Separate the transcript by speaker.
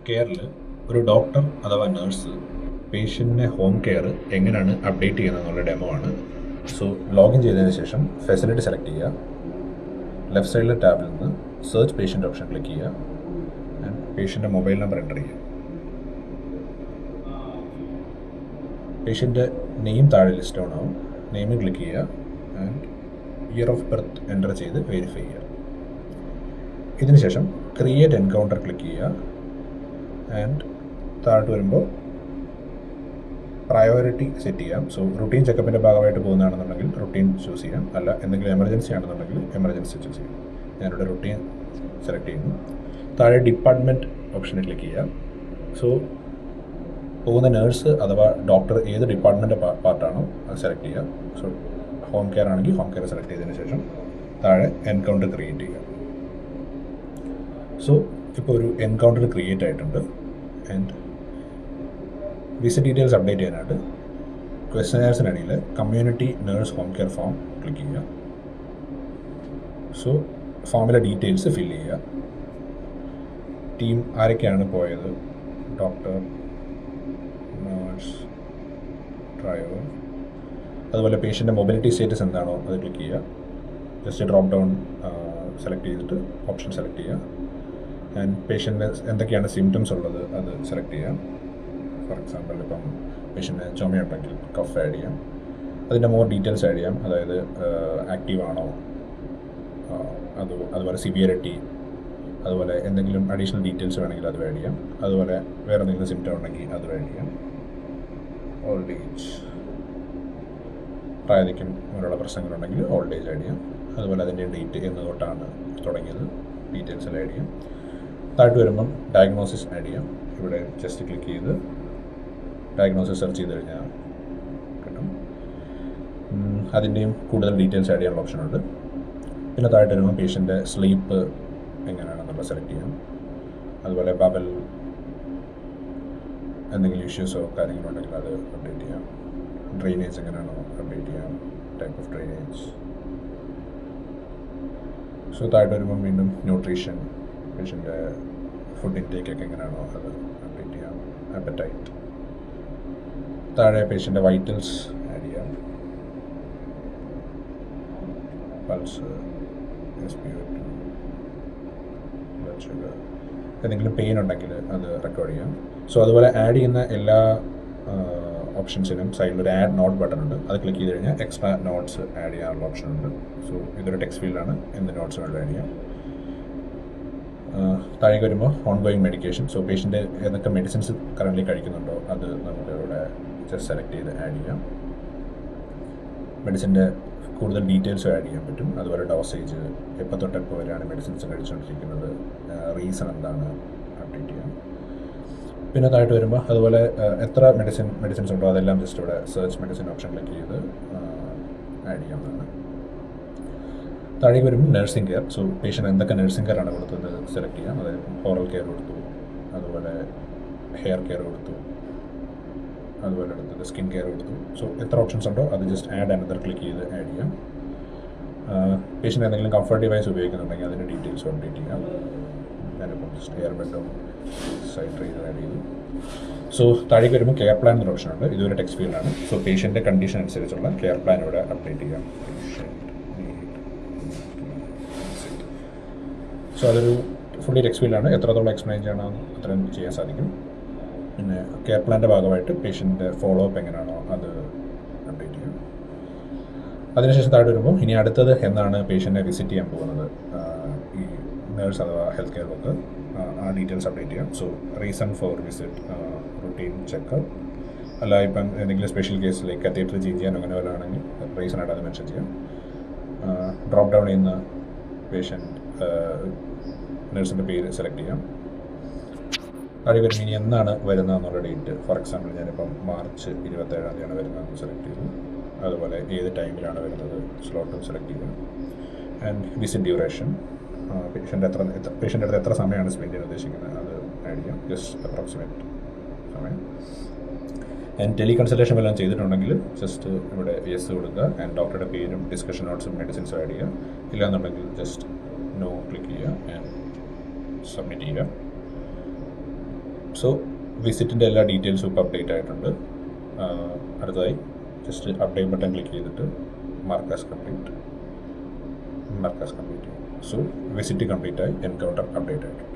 Speaker 1: കെയറിൽ ഒരു ഡോക്ടർ അഥവാ നഴ്സ് പേഷ്യൻറ്റിനെ ഹോം കെയർ എങ്ങനെയാണ് അപ്ഡേറ്റ് ചെയ്യുന്നത് എന്നുള്ള ഡെമോ ആണ്. സോ ലോഗിൻ ചെയ്തതിന് ശേഷം ഫെസിലിറ്റി സെലക്ട് ചെയ്യുക. ലെഫ്റ്റ് സൈഡിലെ ടാബിൽ നിന്ന് സെർച്ച് പേഷ്യൻ്റ് ഓപ്ഷൻ ക്ലിക്ക് ചെയ്യുക ആൻഡ് പേഷ്യൻ്റെ മൊബൈൽ നമ്പർ എൻ്റർ ചെയ്യുക. പേഷ്യൻ്റെ നെയിം താഴെ ലിസ്റ്റ് ഡൗൺ ആവും. നെയിമിൽ ക്ലിക്ക് ചെയ്യുക and year of birth enter ചെയ്ത് വെരിഫൈ ചെയ്യുക. ഇതിനുശേഷം ക്രിയേറ്റ് എൻകൗണ്ടർ ക്ലിക്ക് ചെയ്യുക ആൻഡ് താഴോട്ട് വരുമ്പോൾ പ്രയോറിറ്റി സെറ്റ് ചെയ്യാം. സോ റുട്ടീൻ ചെക്കപ്പിൻ്റെ ഭാഗമായിട്ട് പോകുന്നതാണെന്നുണ്ടെങ്കിൽ റുട്ടീൻ ചൂസ് ചെയ്യാം, അല്ല എന്തെങ്കിലും എമർജൻസി ആണെന്നുണ്ടെങ്കിൽ എമർജൻസി ചൂസ് ചെയ്യാം. ഞാനിവിടെ റുട്ടീൻ സെലക്ട് ചെയ്യുന്നു. താഴെ ഡിപ്പാർട്ട്മെൻറ്റ് ഓപ്ഷനിൽ ക്ലിക്ക് ചെയ്യാം. സോ പോകുന്ന നേഴ്സ് അഥവാ ഡോക്ടർ ഏത് ഡിപ്പാർട്ട്മെൻറ്റ് പാർട്ടാണോ അത് സെലക്ട് ചെയ്യുക. സോ ഹോം കെയർ ആണെങ്കിൽ ഹോം കെയർ സെലക്ട് ചെയ്തതിന് ശേഷം താഴെ എൻകൗണ്ടർ ക്രിയേറ്റ് ചെയ്യുക. സോ ഇപ്പോൾ ഒരു എൻകൗണ്ടർ ക്രിയേറ്റ് ആയിട്ടുണ്ട് ആൻഡ് വിസിറ്റ് ഡീറ്റെയിൽസ് അപ്ഡേറ്റ് ചെയ്യാനായിട്ട് ക്വസ്റ്റനെയർസിനിടയിൽ community nurse home care form click ചെയ്യുക. സോ ഫോമിലെ ഡീറ്റെയിൽസ് ഫില്ല് ചെയ്യുക. ടീം ആരൊക്കെയാണ് പോയത്, ഡോക്ടർ, നേഴ്സ്, ഡ്രൈവർ, അതുപോലെ പേഷ്യൻ്റെ മൊബിലിറ്റി സ്റ്റേറ്റസ് എന്താണോ അത് ക്ലിക്ക് ചെയ്യുക. ജസ്റ്റ് ഡ്രോപ്പ് ഡൗൺ സെലക്ട് ചെയ്തിട്ട് ഓപ്ഷൻ സെലക്ട് ചെയ്യുക ആൻഡ് പേഷ്യൻ്റ് എന്തൊക്കെയാണ് സിംറ്റംസ് ഉള്ളത് അത് സെലക്ട് ചെയ്യാം. ഫോർ എക്സാമ്പിൾ ഇപ്പം പേഷ്യൻ്റ് ചുമയുണ്ടെങ്കിൽ കഫ് ആഡ് ചെയ്യാം. അതിൻ്റെ മോർ ഡീറ്റെയിൽസ് ആഡ് ചെയ്യാം, അതായത് ആക്റ്റീവ് ആണോ, അതുപോലെ സിവിയറിറ്റി, അതുപോലെ എന്തെങ്കിലും അഡീഷണൽ ഡീറ്റെയിൽസ് വേണമെങ്കിൽ അത് ആഡ് ചെയ്യാം. അതുപോലെ വേറെ എന്തെങ്കിലും സിംറ്റം ഉണ്ടെങ്കിൽ അത് ആഡ് ചെയ്യാം. ഓൾഡ് ഏജ്, പ്രായത്തിക്കും അങ്ങനെയുള്ള പ്രശ്നങ്ങളുണ്ടെങ്കിൽ ഓൾഡ് ഏജ് ആഡ് ചെയ്യാം. അതുപോലെ അതിൻ്റെ ഡേറ്റ് എന്ന് തൊട്ടാണ് തുടങ്ങിയത് ഡീറ്റെയിൽസ് എല്ലാം ആഡ് ചെയ്യാം. താഴോട്ട് വരുമ്പം ഡയഗ്നോസിസ് ആഡ് ചെയ്യാം. ഇവിടെ ജസ്റ്റ് ക്ലിക്ക് ചെയ്ത് ഡയഗ്നോസിസ് സെർച്ച് ചെയ്ത് കഴിഞ്ഞാൽ കിട്ടും. അതിൻ്റെയും കൂടുതൽ ഡീറ്റെയിൽസ് ആഡ് ചെയ്യാനുള്ള ഓപ്ഷനുണ്ട്. പിന്നെ താഴോട്ട് വരുമ്പോൾ പേഷ്യൻ്റെ സ്ലീപ്പ് എങ്ങനെയാണെന്നുള്ള സെലക്ട് ചെയ്യാം. അതുപോലെ ബബൽ എന്തെങ്കിലും ഇഷ്യൂസോ കാര്യങ്ങളോ ഉണ്ടെങ്കിൽ അത് അപ്ഡേറ്റ് ചെയ്യാം. ഡ്രെയിനേജ് എങ്ങനെയാണോ അപ്ഡേറ്റ് ചെയ്യാം, ടൈപ്പ് ഓഫ് ഡ്രെയിനേജ്. സോ താഴോട്ട് വരുമ്പം വീണ്ടും ന്യൂട്രീഷൻ, പേഷ്യൻ്റെ ഫുഡ് ഇൻടേക്കൊക്കെ എങ്ങനെയാണോ അത് അപ്ഡേറ്റ് ചെയ്യാം. അപ്പറ്റൈറ്റ്, താഴെ പേഷ്യൻ്റെ വൈറ്റൽസ് ആഡ് ചെയ്യാം. പൾസ്, SpO2, ബ്ലഡ് ഷുഗർ, എന്തെങ്കിലും പെയിൻ ഉണ്ടെങ്കിൽ അത് റെക്കോർഡ് ചെയ്യാം. സോ അതുപോലെ ആഡ് ചെയ്യുന്ന എല്ലാ ഓപ്ഷൻസിനും സൈഡിൽ ഒരു ആഡ് നോട്ട് ബട്ടൺ ഉണ്ട്. അത് ക്ലിക്ക് ചെയ്ത് കഴിഞ്ഞാൽ എക്സ്ട്രാ നോട്ട്സ് ആഡ് ചെയ്യാനുള്ള ഓപ്ഷൻ ഉണ്ട്. സോ ഇതൊരു ടെക്സ്റ്റ് ഫീൽഡാണ്, എന്ത് നോട്ട്സ് വേണമെങ്കിലും ആഡ് ചെയ്യാം. താഴേക്ക് വരുമ്പോൾ on going medication. So patient ഏതൊക്കെ മെഡിസിൻസ് കറൻ്റ്ലി കഴിക്കുന്നുണ്ടോ അത് നമുക്ക് ഇവിടെ ജസ്റ്റ് സെലക്ട് ചെയ്ത് ആഡ് ചെയ്യാം. മെഡിസിൻ്റെ കൂടുതൽ ഡീറ്റെയിൽസും ആഡ് ചെയ്യാൻ പറ്റും. അതുപോലെ ഡോസേജ്, എപ്പോൾ തൊട്ട് എപ്പോൾ വരെയാണ് മെഡിസിൻസ് കഴിച്ചുകൊണ്ടിരിക്കുന്നത്, റീസൺ എന്താണ് അപ്ഡേറ്റ് ചെയ്യാം. പിന്നെ താഴോട്ട് വരുമ്പോൾ അതുപോലെ എത്ര മെഡിസിൻസ് ഉണ്ടോ അതെല്ലാം ജസ്റ്റ് ഇവിടെ സെർച്ച് മെഡിസിൻ ഓപ്ഷൻ ക്ലിക്ക് ചെയ്ത് ആഡ് ചെയ്യാവുന്നതാണ്. താഴേക്ക് വരുമ്പോൾ നഴ്സിംഗ് കെയർ. സോ പേഷ്യൻ്റ് എന്തൊക്കെ നഴ്സിംഗ് കെയർ ആണ് കൊടുത്തത് സെലക്ട് ചെയ്യാം. അതായത് ഓറൽ കെയർ കൊടുത്തു, അതുപോലെ ഹെയർ കെയർ കൊടുത്തു, അതുപോലെ അടുത്തത് സ്കിൻ കെയർ കൊടുത്തു. സോ എത്ര ഓപ്ഷൻസ് ഉണ്ടോ അത് ജസ്റ്റ് ആഡ് അനദർ ക്ലിക്ക് ചെയ്ത് ആഡ് ചെയ്യാം. പേഷ്യൻ്റ് എന്തെങ്കിലും കംഫർട്ട് ഡിവൈസ് ഉപയോഗിക്കുന്നുണ്ടെങ്കിൽ അതിൻ്റെ ഡീറ്റെയിൽസ് അപ്ഡേറ്റ് ചെയ്യാം. ഞാനിപ്പം ജസ്റ്റ് എയർ ബെഡും സൈഡ് ട്രീ ആഡ് ചെയ്തു. സോ താഴേക്ക് വരുമ്പോൾ കെയർ പ്ലാൻ എന്നൊരു ഓപ്ഷൻ ഉണ്ട്. ഇതൊരു ടെക്സ്റ്റ് ഫീൽഡാണ്. സോ പേഷ്യൻ്റെ കണ്ടീഷൻ അനുസരിച്ചുള്ള കെയർ പ്ലാൻ ഇവിടെ അപ്ഡേറ്റ് ചെയ്യാം. സോ അതൊരു ഫുള്ളി ടെക്സ്റ്റ് ഫീൽഡാണ്. എത്രത്തോളം എക്സ്പ്ലെയിൻ ചെയ്യണമെന്ന് അത്രയും ചെയ്യാൻ സാധിക്കും. പിന്നെ കെയർ പ്ലാൻ്റെ ഭാഗമായിട്ട് പേഷ്യൻ്റെ ഫോളോ അപ്പ് എങ്ങനെയാണോ അത് അപ്ഡേറ്റ് ചെയ്യും. അതിനുശേഷം താഴെ വരുമ്പോൾ ഇനി അടുത്തത് എന്നാണ് പേഷ്യൻറ്റിനെ വിസിറ്റ് ചെയ്യാൻ പോകുന്നത്, ഈ നേഴ്സ് അഥവാ ഹെൽത്ത് കെയർ വർക്ക്, ആ ഡീറ്റെയിൽസ് അപ്ഡേറ്റ് ചെയ്യാം. So reason for visit, routine checkup, അല്ല ഇപ്പം എന്തെങ്കിലും special case like cathedral change ചെയ്യാൻ അങ്ങനെ വല്ലതാണെങ്കിൽ റീസണായിട്ട് അത് മെൻഷൻ ചെയ്യാം. ഡ്രോപ്പ് ഡൗൺ ചെയ്യുന്ന പേഷ്യൻ്റ് നേഴ്സിൻ്റെ പേര് സെലക്ട് ചെയ്യാം. താഴെ വരുമ്പോൾ ഇനി എന്നാണ് വരുന്നതെന്നുള്ള ഡേറ്റ്, ഫോർ എക്സാമ്പിൾ ഞാനിപ്പം മാർച്ച് 27 വരുന്നതെന്ന് സെലക്ട് ചെയ്തു. അതുപോലെ ഏത് ടൈമിലാണ് വരുന്നത് സ്ലോട്ടും സെലക്ട് ചെയ്യുക. ആൻഡ് വിസിറ്റ് ഡ്യൂറേഷൻ, പേഷ്യൻ്റെ അടുത്ത് എത്ര സമയമാണ് സ്പെൻഡ് ചെയ്യാൻ ഉദ്ദേശിക്കുന്നത് അത് ആഡ് ചെയ്യാം, ജസ്റ്റ് അപ്രോക്സിമേറ്റ് സമയം. ആൻഡ് ടെലി കൺസൾട്ടേഷൻ എല്ലാം ചെയ്തിട്ടുണ്ടെങ്കിൽ ജസ്റ്റ് ഇവിടെ യെസ് കൊടുക്കുക ആൻഡ് ഡോക്ടറുടെ പേരും ഡിസ്കഷൻ നോട്ട്സും മെഡിസിൻസും ആഡ് ചെയ്യുക. ഇല്ലാന്നുണ്ടെങ്കിൽ ജസ്റ്റ് നോ ക്ലിക്ക് ചെയ്യുക ആൻഡ് സബ്മിറ്റ് ചെയ്യുക. സോ വിസിറ്റിൻ്റെ എല്ലാ ഡീറ്റെയിൽസും ഇപ്പോൾ അപ്ഡേറ്റ് ആയിട്ടുണ്ട്. അടുത്തതായി ജസ്റ്റ് അപ്ഡേറ്റ് ബട്ടൺ ക്ലിക്ക് ചെയ്തിട്ട് മാർക്ക് കംപ്ലീറ്റ് ചെയ്യും. സോ വിസിറ്റ് കംപ്ലീറ്റ് ആയി, എൻകൗണ്ടർ അപ്ഡേറ്റ് ആയിട്ടുണ്ട്.